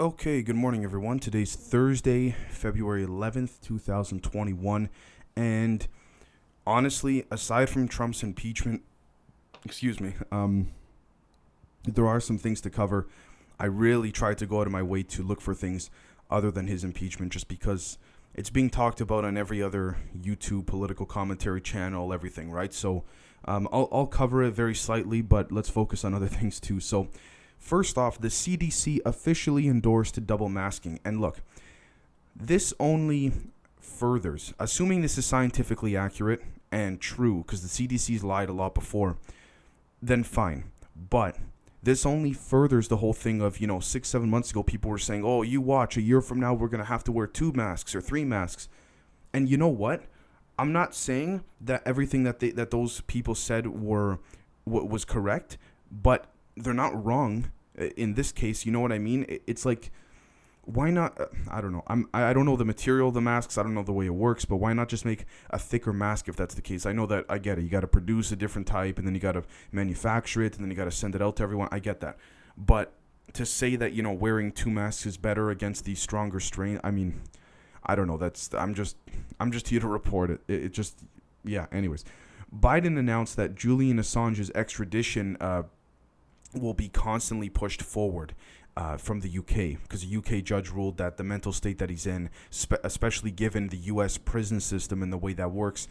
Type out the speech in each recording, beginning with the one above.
Okay, good morning, everyone. Today's Thursday, February 11th, 2021. And honestly, aside from Trump's impeachment, excuse me, there are some things to cover. I really tried to go out of my way to look for things other than his impeachment just because it's being talked about on every other YouTube political commentary channel, everything, right? So I'll cover it very slightly, but let's focus on other things too. So, first off, the CDC officially endorsed double masking. And look, this only furthers, assuming this is scientifically accurate and true, because the CDC's lied a lot before, then fine. But this only furthers the whole thing of, 6, 7 months ago, people were saying, oh, you watch, a year from now, we're going to have to wear 2 masks or 3 masks. And you know what? I'm not saying that everything that those people said was correct, but they're not wrong in this case. You know what I mean? It's like, why not? I don't know. I don't know the material of the masks. I don't know the way it works, but why not just make a thicker mask if that's the case? I know that. I get it. You got to produce a different type, and then you got to manufacture it, and then you got to send it out to everyone. I get that. But to say that, wearing 2 masks is better against the stronger strain, I mean, I don't know. I'm just here to report it. It just, yeah. Anyways, Biden announced that Julian Assange's extradition will be constantly pushed forward from the UK, because a UK judge ruled that the mental state that he's in, especially given the US prison system and the way that works,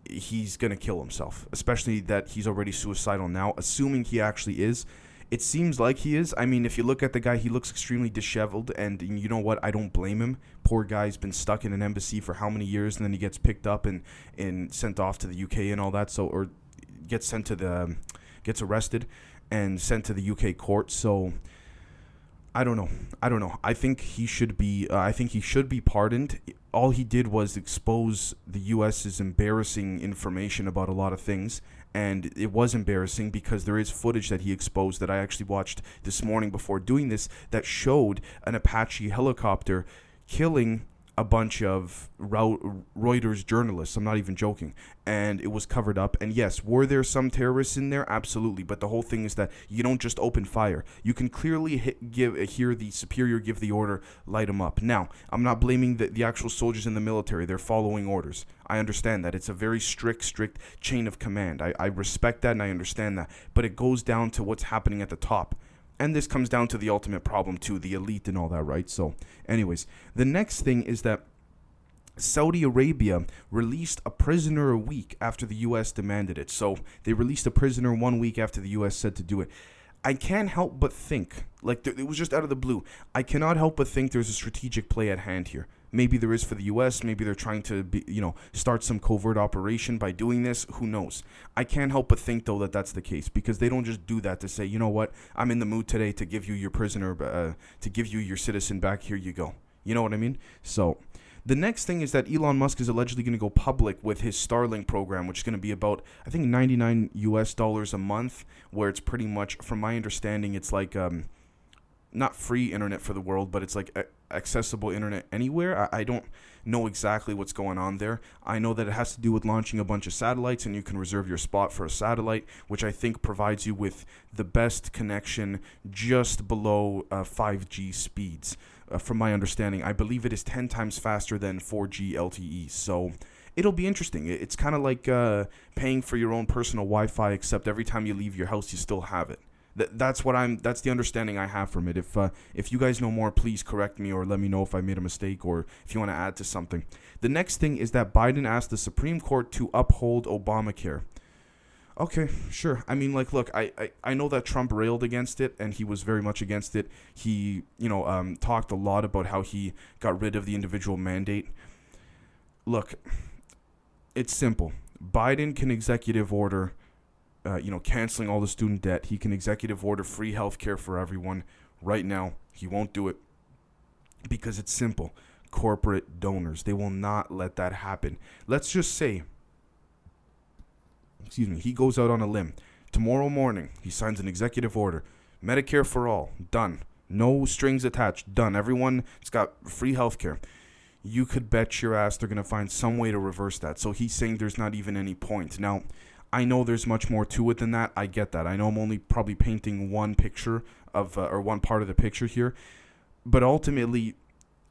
he's going to kill himself, especially that he's already suicidal now, assuming he actually is. It seems like he is. I mean, if you look at the guy, he looks extremely disheveled, and you know what? I don't blame him. Poor guy's been stuck in an embassy for how many years, and then he gets picked up and sent off to the UK and all that, so, or gets arrested and sent to the UK court. So I don't know. I think he should be. Pardoned. All he did was expose the U.S.'s embarrassing information about a lot of things, and it was embarrassing because there is footage that he exposed that I actually watched this morning before doing this that showed an Apache helicopter killing a bunch of Reuters journalists. I'm not even joking. And it was covered up. And yes, were there some terrorists in there? Absolutely. But the whole thing is that you don't just open fire. You can clearly hear the superior give the order, light them up. Now, I'm not blaming the actual soldiers in the military. They're following orders. I understand that. It's a very strict chain of command. I respect that and I understand that. But it goes down to what's happening at the top. And this comes down to the ultimate problem too, the elite and all that, right? So, anyways, the next thing is that Saudi Arabia released a prisoner a week after the U.S. demanded it. So they released a prisoner 1 week after the U.S. said to do it. I can't help but think, it was just out of the blue, I cannot help but think there's a strategic play at hand here. Maybe there is for the U.S. Maybe they're trying to start some covert operation by doing this. Who knows? I can't help but think, though, that that's the case, because they don't just do that to say, you know what, I'm in the mood today to give you your prisoner, to give you your citizen back. Here you go. You know what I mean? So the next thing is that Elon Musk is allegedly going to go public with his Starlink program, which is going to be about, I think, $99 a month, where it's pretty much, from my understanding, it's like not free internet for the world, but it's like accessible internet anywhere. I don't know exactly what's going on there. I know that it has to do with launching a bunch of satellites, and you can reserve your spot for a satellite, which I think provides you with the best connection just below 5G speeds. From my understanding, I believe it is 10 times faster than 4G LTE. So it'll be interesting. It's kind of like paying for your own personal Wi-Fi, except every time you leave your house, you still have it. That's the understanding I have from it. If you guys know more, please correct me or let me know if I made a mistake or if you want to add to something. The next thing is that Biden asked the Supreme Court to uphold Obamacare. Okay, sure. I mean, look, I know that Trump railed against it, and he was very much against it. He, talked a lot about how he got rid of the individual mandate. Look, it's simple. Biden can executive order canceling all the student debt. He can executive order free health care for everyone. Right now, he won't do it because it's simple. Corporate donors, they will not let that happen. Let's just say, he goes out on a limb. Tomorrow morning, he signs an executive order. Medicare for all, done. No strings attached, done. Everyone's got free health care. You could bet your ass they're going to find some way to reverse that. So he's saying there's not even any point. Now, I know there's much more to it than that. I get that. I know I'm only probably painting one picture of, or one part of the picture here. But ultimately,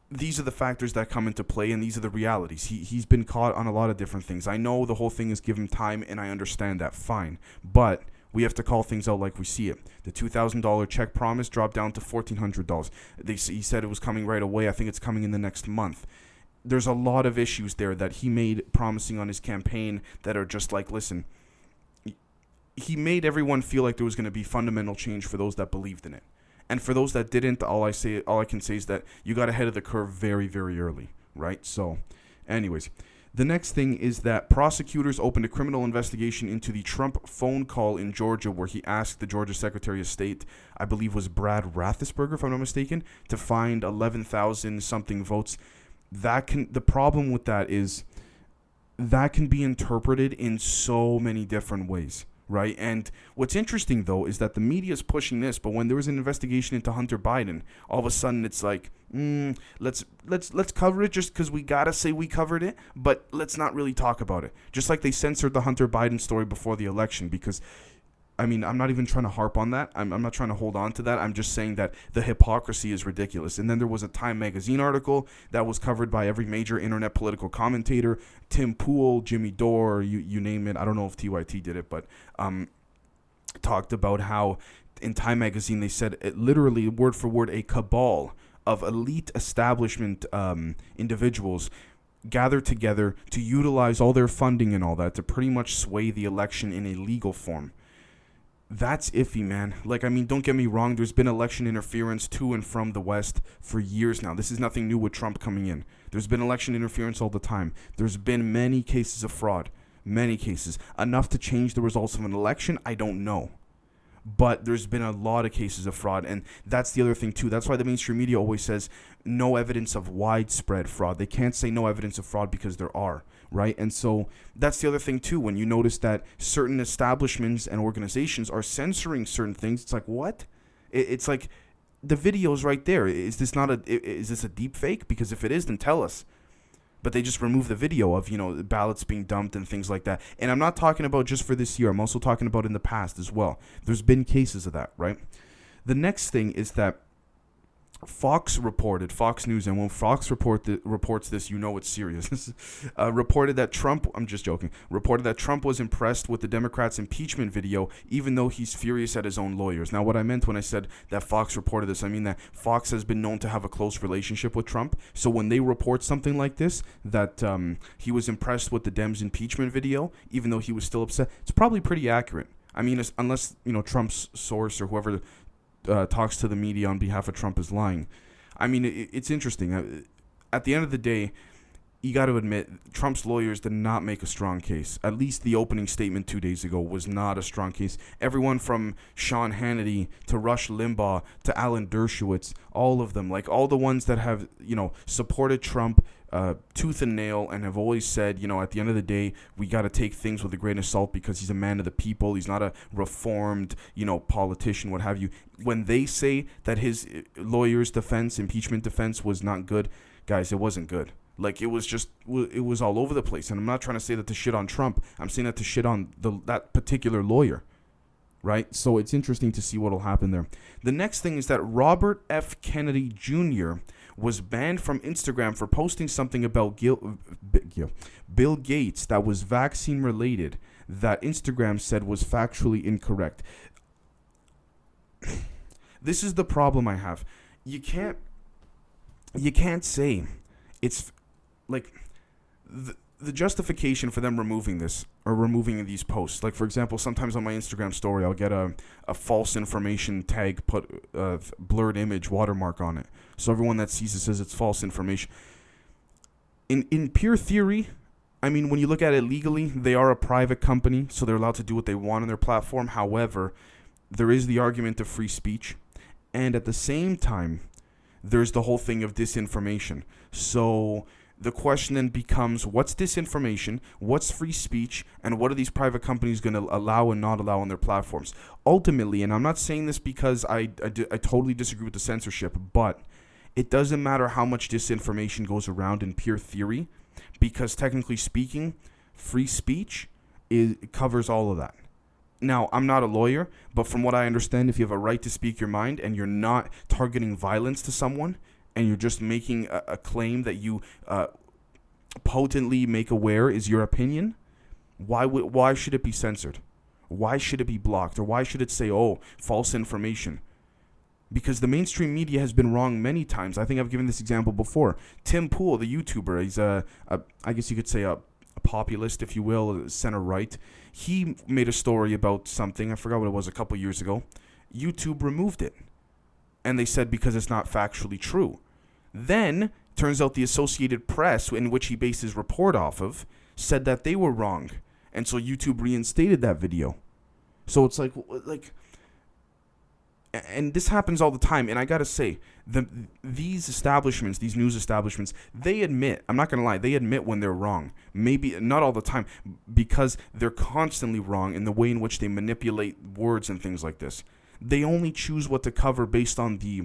these are the factors that come into play, and these are the realities. He's been caught on a lot of different things. I know the whole thing is give him time, and I understand that, fine. But we have to call things out like we see it. The $2,000 check promise dropped down to $1,400. He said it was coming right away. I think it's coming in the next month. There's a lot of issues there that he made promising on his campaign that are just like, listen, he made everyone feel like there was going to be fundamental change for those that believed in it. And for those that didn't, all I can say is that you got ahead of the curve very, very early, right? So, anyways, the next thing is that prosecutors opened a criminal investigation into the Trump phone call in Georgia where he asked the Georgia Secretary of State, I believe was Brad Raffensperger, if I'm not mistaken, to find 11,000 something votes. The problem with that is that can be interpreted in so many different ways. Right. And what's interesting, though, is that the media is pushing this. But when there was an investigation into Hunter Biden, all of a sudden it's like, let's cover it just because we got to say we covered it. But let's not really talk about it. Just like they censored the Hunter Biden story before the election, because I mean, I'm not even trying to harp on that. I'm not trying to hold on to that. I'm just saying that the hypocrisy is ridiculous. And then there was a Time magazine article that was covered by every major internet political commentator, Tim Pool, Jimmy Dore, you name it. I don't know if TYT did it, but talked about how in Time magazine they said it literally word for word a cabal of elite establishment individuals gathered together to utilize all their funding and all that to pretty much sway the election in a legal form. That's iffy, man. Like, I mean, don't get me wrong. There's been election interference to and from the West for years now. This is nothing new with Trump coming in. There's been election interference all the time. There's been many cases of fraud. Many cases. Enough to change the results of an election? I don't know. But there's been a lot of cases of fraud, and that's the other thing, too. That's why the mainstream media always says no evidence of widespread fraud. They can't say no evidence of fraud because there are, right? And so that's the other thing, too. When you notice that certain establishments and organizations are censoring certain things, it's like, what? It's like the video's right there. Is this a deep fake? Because if it is, then tell us. But they just remove the video of, ballots being dumped and things like that. And I'm not talking about just for this year. I'm also talking about in the past as well. There's been cases of that, right? The next thing is that Fox News, and when Fox reports this, it's serious, reported that Trump was impressed with the Democrats' impeachment video, even though he's furious at his own lawyers. Now, what I meant when I said that Fox reported this, I mean that Fox has been known to have a close relationship with Trump. So when they report something like this, that he was impressed with the Dems' impeachment video, even though he was still upset, it's probably pretty accurate. I mean, unless, Trump's source or whoever talks to the media on behalf of Trump is lying. I mean, it's interesting. At the end of the day, you got to admit, Trump's lawyers did not make a strong case. At least the opening statement 2 days ago was not a strong case. Everyone from Sean Hannity to Rush Limbaugh to Alan Dershowitz, all of them, like all the ones that have, supported Trump tooth and nail and have always said, at the end of the day, we got to take things with a grain of salt because he's a man of the people. He's not a reformed, politician, what have you. When they say that his lawyer's defense, impeachment defense, was not good, guys, it wasn't good. Like, it was all over the place. And I'm not trying to say that to shit on Trump. I'm saying that to shit on that particular lawyer. Right? So it's interesting to see what will happen there. The next thing is that Robert F. Kennedy Jr. was banned from Instagram for posting something about Bill Gates that was vaccine related that Instagram said was factually incorrect. This is the problem I have. You can't say it's like the justification for them removing this or removing these posts. Like, for example, sometimes on my Instagram story, I'll get a false information tag, put a blurred image watermark on it. So everyone that sees it says it's false information. In pure theory, I mean, when you look at it legally, they are a private company, so they're allowed to do what they want on their platform. However, there is the argument of free speech. And at the same time, there's the whole thing of disinformation. So the question then becomes, what's disinformation, what's free speech, and what are these private companies going to allow and not allow on their platforms? Ultimately, and I'm not saying this because I totally disagree with the censorship, but it doesn't matter how much disinformation goes around in pure theory, because technically speaking, free speech covers all of that. Now, I'm not a lawyer, but from what I understand, if you have a right to speak your mind and you're not targeting violence to someone, and you're just making a claim that you potently make aware is your opinion, why should it be censored? Why should it be blocked? Or why should it say, oh, false information? Because the mainstream media has been wrong many times. I think I've given this example before. Tim Pool, the YouTuber, he's I guess you could say a populist, if you will, center-right. He made a story about something, I forgot what it was, a couple years ago. YouTube removed it. And they said because it's not factually true. Then, turns out the Associated Press, in which he based his report off of, said that they were wrong. And so YouTube reinstated that video. So it's like, and this happens all the time. And I gotta say, these establishments, these news establishments, they admit, I'm not gonna lie, they admit when they're wrong. Maybe not all the time, because they're constantly wrong in the way in which they manipulate words and things like this. They only choose what to cover based on the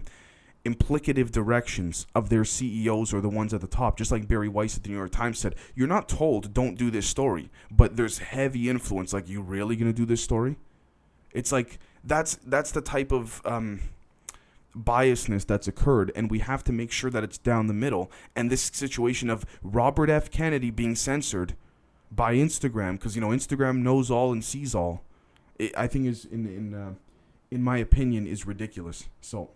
implicative directions of their CEOs or the ones at the top. Just like Barry Weiss at the New York Times said, you're not told don't do this story, but there's heavy influence. Like, you really gonna do this story? It's like that's the type of biasness that's occurred, and we have to make sure that it's down the middle. And this situation of Robert F. Kennedy being censored by Instagram, because Instagram knows all and sees all, I think is in my opinion is ridiculous. So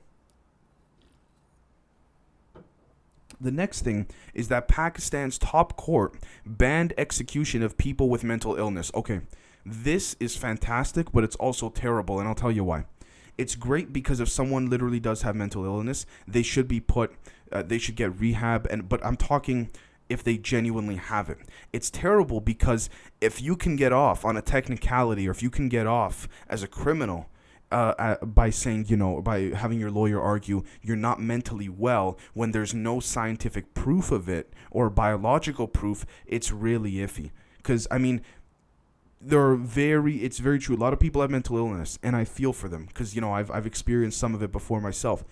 the next thing is that Pakistan's top court banned execution of people with mental illness. Okay, this is fantastic, but it's also terrible, and I'll tell you why. It's great because if someone literally does have mental illness, they should be they should get rehab, but I'm talking if they genuinely have it. It's terrible because if you can get off on a technicality, or if you can get off as a criminal, by saying, by having your lawyer argue you're not mentally well when there's no scientific proof of it or biological proof, it's really iffy. Because, it's very true. A lot of people have mental illness, and I feel for them because, I've experienced some of it before myself.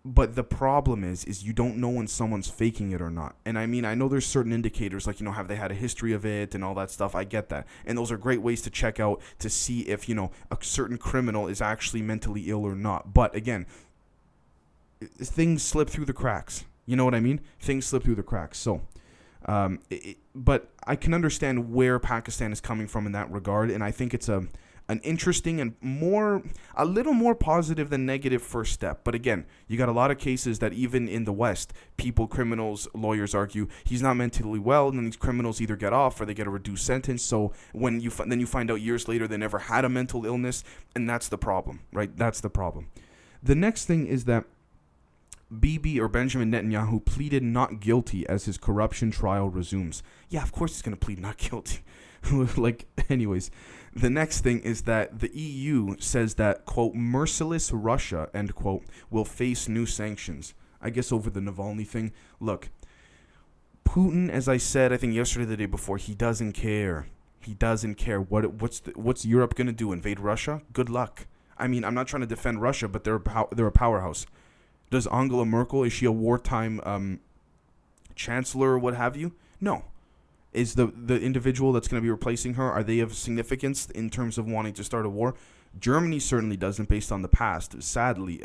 But the problem is you don't know when someone's faking it or not. And I know there's certain indicators, like, have they had a history of it and all that stuff. I get that. And those are great ways to check out to see if, a certain criminal is actually mentally ill or not. But again, things slip through the cracks. You know what I mean? Things slip through the cracks. So, but I can understand where Pakistan is coming from in that regard. And I think it's an interesting and a little more positive than negative first step. But again, you got a lot of cases that even in the West, criminals, lawyers argue he's not mentally well, and then these criminals either get off or they get a reduced sentence. So when then you find out years later they never had a mental illness, and that's the problem, right? That's the problem. The next thing is that Bibi or Benjamin Netanyahu pleaded not guilty as his corruption trial resumes. Yeah, of course he's going to plead not guilty. Anyways, the next thing is that the EU says that, quote, merciless Russia, end quote, will face new sanctions. I guess over the Navalny thing. Look, Putin, as I said, I think yesterday, the day before, he doesn't care. He doesn't care. What's Europe going to do? Invade Russia? Good luck. I'm not trying to defend Russia, but they're a powerhouse. Does Angela Merkel, is she a wartime chancellor or what have you? No. Is the individual that's going to be replacing her, are they of significance in terms of wanting to start a war? Germany certainly doesn't, based on the past. Sadly,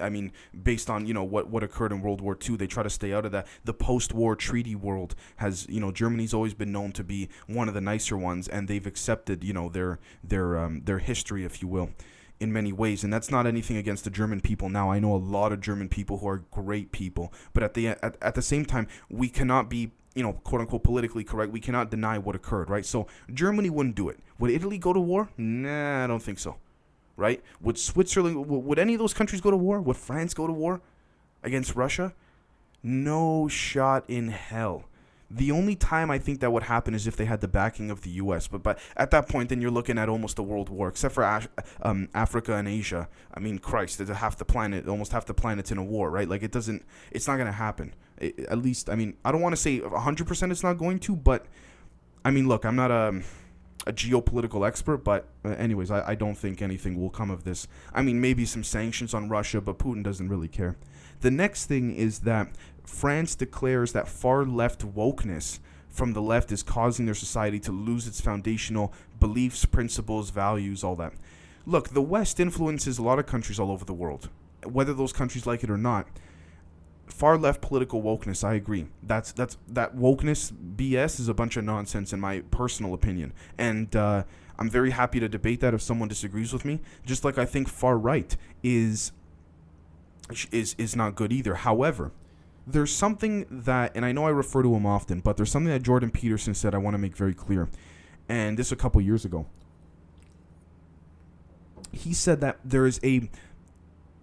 based on what occurred in World War II, they try to stay out of that. The post-war treaty world has, Germany's always been known to be one of the nicer ones, and they've accepted, their history, if you will, in many ways. And that's not anything against the German people. Now, I know a lot of German people who are great people, but at the same time, we cannot be, quote unquote, politically correct. We cannot deny what occurred, right? So Germany wouldn't do it. Would Italy go to war? Nah, I don't think so, right? Would Switzerland, would any of those countries go to war? Would France go to war against Russia? No shot in hell. The only time I think that would happen is if they had the backing of the U.S. But at that point, then you're looking at almost a world war, except for Africa and Asia. Christ, there's almost half the planet's in a war, right? Like, it's not going to happen. At least, I don't want to say 100% it's not going to, but, look, I'm not a geopolitical expert, but anyways, I don't think anything will come of this. Maybe some sanctions on Russia, but Putin doesn't really care. The next thing is that France declares that far-left wokeness from the left is causing their society to lose its foundational beliefs, principles, values, all that. Look, the West influences a lot of countries all over the world, whether those countries like it or not. Far left political wokeness, I agree. That wokeness BS is a bunch of nonsense in my personal opinion, and I'm very happy to debate that if someone disagrees with me. Just like I think far right is not good either. However, there's something that, and I know I refer to him often, but there's something that Jordan Peterson said I want to make very clear, and this a couple years ago. He said that there is a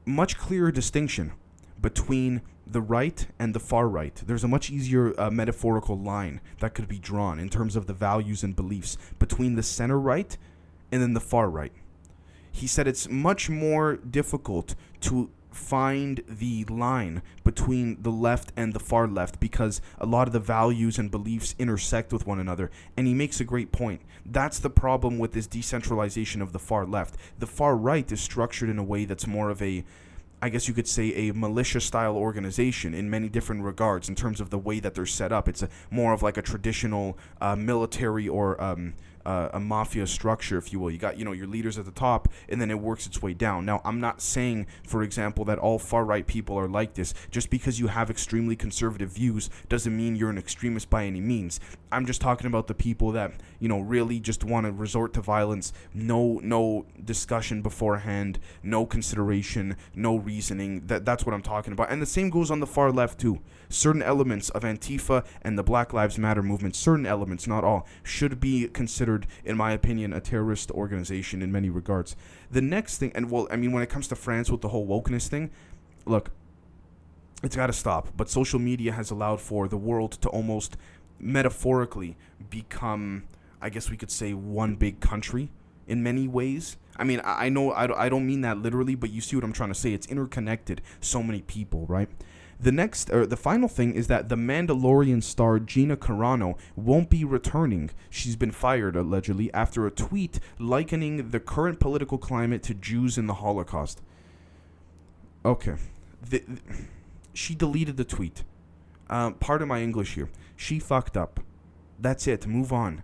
much clearer distinction between the right and the far right. There's a much easier metaphorical line that could be drawn in terms of the values and beliefs between the center right and then the far right. He said it's much more difficult to find the line between the left and the far left because a lot of the values and beliefs intersect with one another, and he makes a great point. That's the problem with this decentralization of the far left. The far right is structured in a way that's more of a, I guess you could say, a militia-style organization in many different regards in terms of the way that they're set up. It's more of like a traditional military or a mafia structure, if you will. You got, your leaders at the top, and then it works its way down. Now, I'm not saying, for example, that all far-right people are like this. Just because you have extremely conservative views doesn't mean you're an extremist by any means. I'm just talking about the people that, really just want to resort to violence, no discussion beforehand, no consideration, no reasoning. That's what I'm talking about. And the same goes on the far left, too. Certain elements of Antifa and the Black Lives Matter movement, certain elements, not all, should be considered, in my opinion, a terrorist organization in many regards. The next thing, and when it comes to France with the whole wokeness thing, look, it's got to stop. But social media has allowed for the world to almost metaphorically become, I guess we could say, one big country in many ways. I know I don't mean that literally, but you see what I'm trying to say. It's interconnected, so many people, right? The final thing is that the Mandalorian star Gina Carano won't be returning. She's been fired, allegedly, after a tweet likening the current political climate to Jews in the Holocaust. Okay. She deleted the tweet. Pardon my English here. She fucked up. That's it. Move on.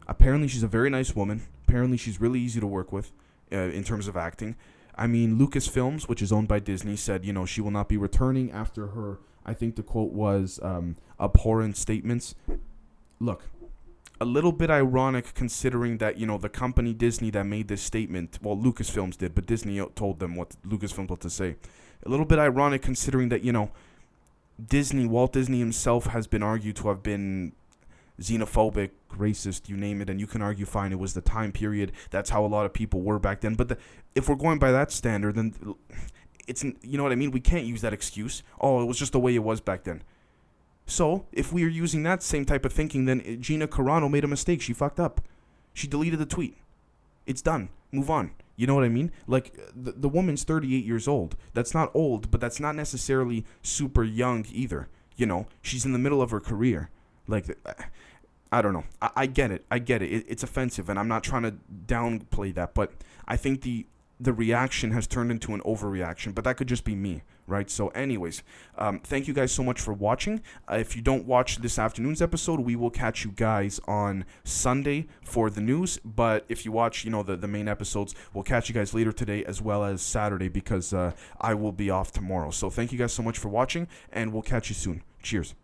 Apparently, she's a very nice woman. Apparently, she's really easy to work with in terms of acting. Lucasfilms, which is owned by Disney, said, she will not be returning after her, I think the quote was, abhorrent statements. Look, a little bit ironic considering that, the company Disney that made this statement, well, Lucasfilms did, but Disney told them what Lucasfilms what to say. A little bit ironic considering that, Walt Disney himself has been argued to have been xenophobic, racist, you name it, and you can argue, fine, it was the time period, that's how a lot of people were back then, but if we're going by that standard, then it's, you know what I mean, we can't use that excuse, it was just the way it was back then. So, if we are using that same type of thinking, then Gina Carano made a mistake, she fucked up, she deleted the tweet, it's done, move on. You know what I mean? Like, the woman's 38 years old, that's not old, but that's not necessarily super young either, she's in the middle of her career, like, I don't know. I get it. It's offensive, and I'm not trying to downplay that, but I think the reaction has turned into an overreaction, but that could just be me, right? So anyways, thank you guys so much for watching. If you don't watch this afternoon's episode, we will catch you guys on Sunday for the news, but if you watch, the main episodes, we'll catch you guys later today as well as Saturday because I will be off tomorrow. So thank you guys so much for watching, and we'll catch you soon. Cheers.